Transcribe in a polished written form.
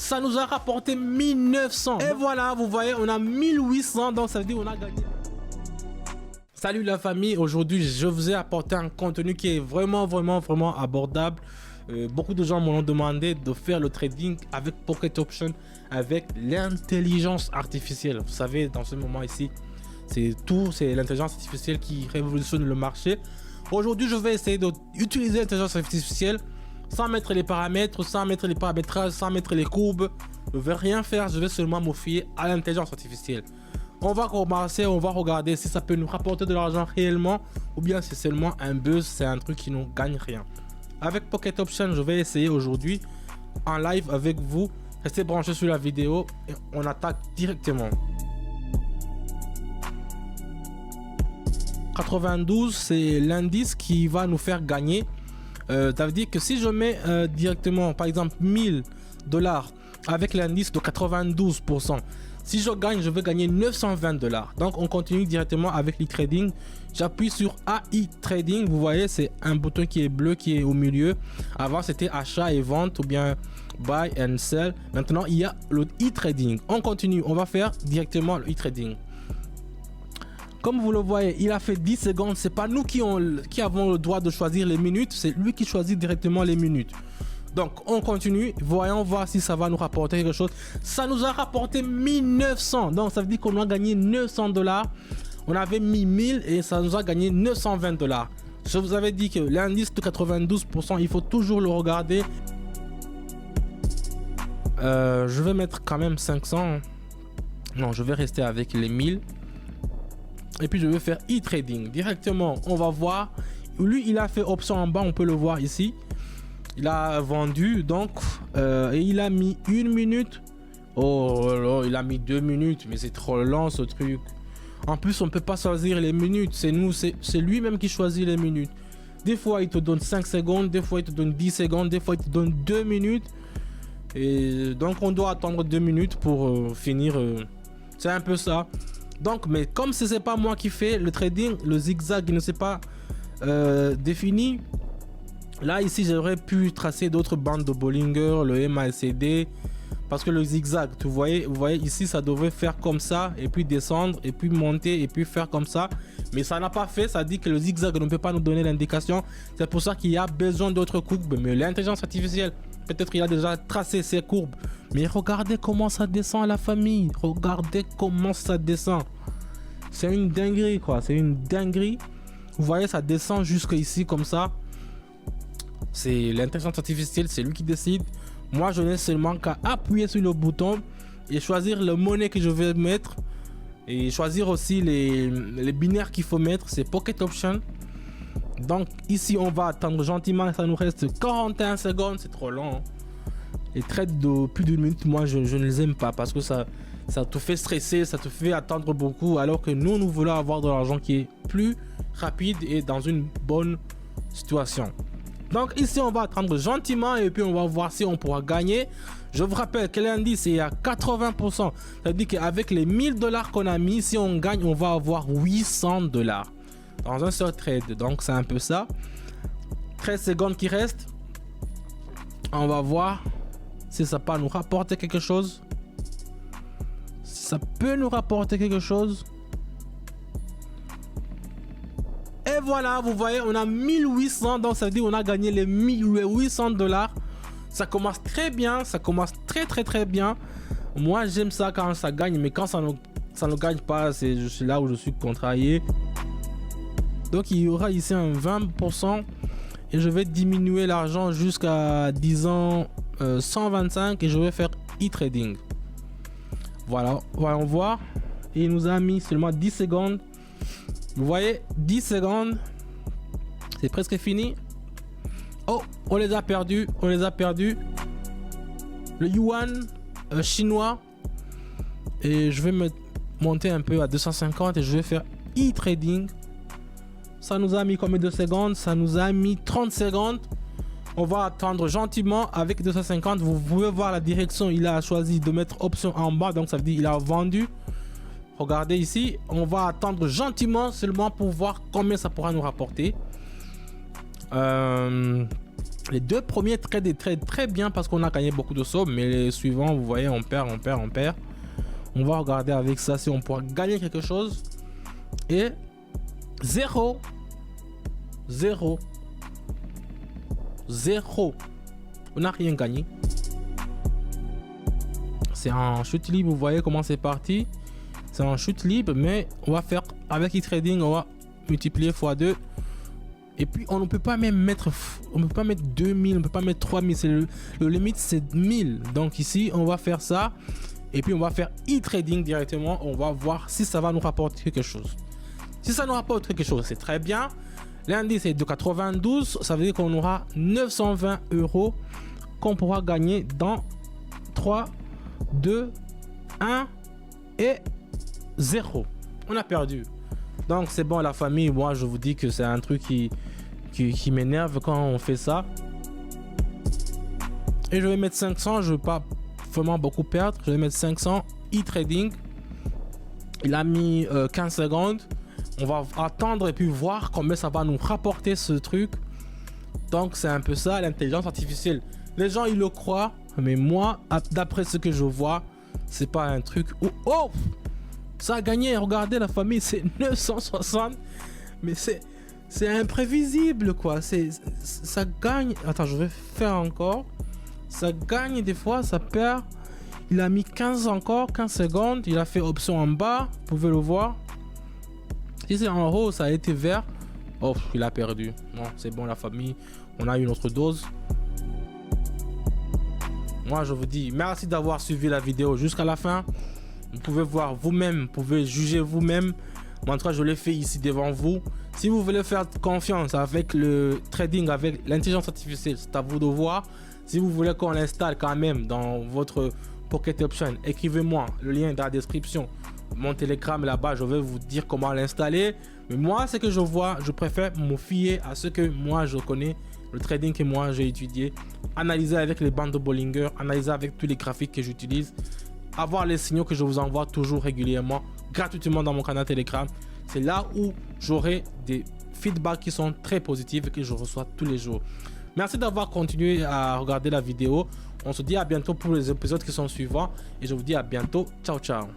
Ça nous a rapporté 1900. Et voilà, vous voyez, on a 1800. Donc ça veut dire qu'on a gagné. Salut la famille, aujourd'hui je vous ai apporté un contenu qui est vraiment abordable. Beaucoup de gens m'ont demandé de faire le trading avec Pocket Option, avec l'intelligence artificielle. Vous savez, dans ce moment ici, c'est l'intelligence artificielle qui révolutionne le marché. Aujourd'hui, je vais essayer d'utiliser l'intelligence artificielle sans mettre les paramètres, sans mettre les paramétrages, sans mettre les courbes. Je ne vais rien faire, je vais seulement me fier à l'intelligence artificielle. On va commencer, on va regarder si ça peut nous rapporter de l'argent réellement ou bien c'est seulement un buzz, c'est un truc qui ne gagne rien. Avec Pocket Option, je vais essayer aujourd'hui en live avec vous. Restez branchés sur la vidéo et on attaque directement. 92, c'est l'indice qui va nous faire gagner. Ça veut dire que si je mets directement, par exemple, 1000 $, avec l'indice de 92%, si je gagne, je vais gagner 920 $. Donc, on continue directement avec l'e-trading. J'appuie sur AI Trading. Vous voyez, c'est un bouton qui est bleu, qui est au milieu. Avant, c'était achat et vente ou bien buy and sell. Maintenant, il y a le e-trading. On continue. On va faire directement le e-trading. Comme vous le voyez, il a fait 10 secondes. C'est pas nous qui avons le droit de choisir les minutes. C'est lui qui choisit directement les minutes. Donc, on continue. Voyons voir si ça va nous rapporter quelque chose. Ça nous a rapporté 1900. Donc, ça veut dire qu'on a gagné 900 $. On avait mis 1000 et ça nous a gagné 920 $. Je vous avais dit que l'indice de 92%, il faut toujours le regarder. Je vais mettre quand même 500. Non, je vais rester avec les 1000. Et puis, je vais faire e-trading. Directement, on va voir. Lui, il a fait option en bas. On peut le voir ici. Il a vendu donc et il a mis 1 minute. Oh là, il a mis 2 minutes, mais c'est trop lent ce truc. En plus, on peut pas choisir les minutes. C'est nous, c'est lui-même qui choisit les minutes. Des fois, il te donne 5 secondes, des fois, il te donne 10 secondes, des fois, il te donne 2 minutes. Et donc, on doit attendre 2 minutes pour finir. C'est un peu ça. Donc, mais comme ce n'est pas moi qui fais le trading, le zigzag, il ne s'est pas défini. Là, ici, j'aurais pu tracer d'autres bandes de Bollinger, le MACD, parce que le zigzag, vous voyez ici, ça devait faire comme ça, et puis descendre, et puis monter, et puis faire comme ça. Mais ça n'a pas fait, ça dit que le zigzag ne peut pas nous donner l'indication. C'est pour ça qu'il y a besoin d'autres courbes. Mais l'intelligence artificielle, peut-être qu'il a déjà tracé ces courbes. Mais regardez comment ça descend, la famille. Regardez comment ça descend. C'est une dinguerie, quoi. C'est une dinguerie. Vous voyez, ça descend jusque ici, comme ça. C'est l'intelligence artificielle, c'est lui qui décide. Moi, je n'ai seulement qu'à appuyer sur le bouton et choisir le monnaie que je vais mettre. Et choisir aussi les binaires qu'il faut mettre. C'est Pocket Option. Donc ici, on va attendre gentiment. Ça nous reste 41 secondes. C'est trop long. Les trades de plus d'une minute, moi, je ne les aime pas. Parce que ça te fait stresser. Ça te fait attendre beaucoup. Alors que nous voulons avoir de l'argent qui est plus rapide et dans une bonne situation. Donc ici, on va attendre gentiment et puis on va voir si on pourra gagner. Je vous rappelle que l'indice est à 80%. Ça veut dire qu'avec les 1000 $ qu'on a mis, si on gagne, on va avoir 800 $ dans un seul trade. Donc c'est un peu ça. 13 secondes qui restent. On va voir si ça peut nous rapporter quelque chose. Si ça peut nous rapporter quelque chose. Et voilà, vous voyez, on a 1800, donc ça veut dire qu'on a gagné les 1800 $. Ça commence très bien, ça commence très bien. Moi, j'aime ça quand ça gagne, mais quand ça ne gagne pas, je suis là où je suis contrarié. Donc, il y aura ici un 20% et je vais diminuer l'argent jusqu'à, disons, 125 et je vais faire e-trading. Voilà, voyons voir. Et il nous a mis seulement 10 secondes. Vous voyez, 10 secondes. C'est presque fini. Oh, on les a perdus. On les a perdus. Le yuan chinois. Et je vais me monter un peu à 250 et je vais faire e-trading. Ça nous a mis combien de secondes? Ça nous a mis 30 secondes. On va attendre gentiment avec 250. Vous pouvez voir la direction. Il a choisi de mettre option en bas. Donc ça veut dire qu'il a vendu. Regardez ici, on va attendre gentiment seulement pour voir combien ça pourra nous rapporter. Les 2 premiers trades très bien parce qu'on a gagné beaucoup de sommes, mais les suivants, vous voyez, on perd. On va regarder avec ça si on pourra gagner quelque chose. Et 0. On n'a rien gagné. C'est un chute libre, vous voyez comment c'est parti. C'est un chute libre, mais on va faire avec e-trading, on va multiplier x2. Et puis on ne peut pas même mettre, 2000, on ne peut pas mettre 3000, c'est le limite c'est 1000. Donc ici on va faire ça et puis on va faire e-trading directement. On va voir si ça va nous rapporter quelque chose. Si ça nous rapporte quelque chose, c'est très bien. L'indice est de 92, ça veut dire qu'on aura 920 € qu'on pourra gagner dans 3, 2, 1 et 0. On a perdu. Donc c'est bon la famille, moi je vous dis que c'est un truc qui m'énerve quand on fait ça. Et je vais mettre 500, je ne veux pas vraiment beaucoup perdre. Je vais mettre 500 e-trading. Il a mis 15 secondes. On va attendre et puis voir combien ça va nous rapporter ce truc. Donc c'est un peu ça l'intelligence artificielle. Les gens ils le croient, mais moi d'après ce que je vois, c'est pas un truc où oh ça a gagné, regardez la famille, c'est 960. Mais c'est imprévisible quoi. Ça gagne. Attends, je vais faire encore. Ça gagne des fois, ça perd. Il a mis 15 secondes. Il a fait option en bas, vous pouvez le voir. Si c'est en haut, ça a été vert. Oh, il a perdu. Non, c'est bon la famille. On a une autre dose. Moi, je vous dis merci d'avoir suivi la vidéo jusqu'à la fin. Vous pouvez voir vous-même, vous pouvez juger vous-même. En tout cas, je l'ai fait ici devant vous. Si vous voulez faire confiance avec le trading, avec l'intelligence artificielle, c'est à vous de voir. Si vous voulez qu'on l'installe quand même dans votre Pocket Option, écrivez-moi, le lien est dans la description. Mon Telegram là-bas, je vais vous dire comment l'installer. Mais moi, ce que je vois, je préfère me fier à ce que moi je connais, le trading que moi j'ai étudié, analyser avec les bandes de Bollinger, analyser avec tous les graphiques que j'utilise, avoir les signaux que je vous envoie toujours régulièrement, gratuitement dans mon canal Telegram. C'est là où j'aurai des feedbacks qui sont très positifs et que je reçois tous les jours. Merci d'avoir continué à regarder la vidéo. On se dit à bientôt pour les épisodes qui sont suivants et je vous dis à bientôt. Ciao, ciao.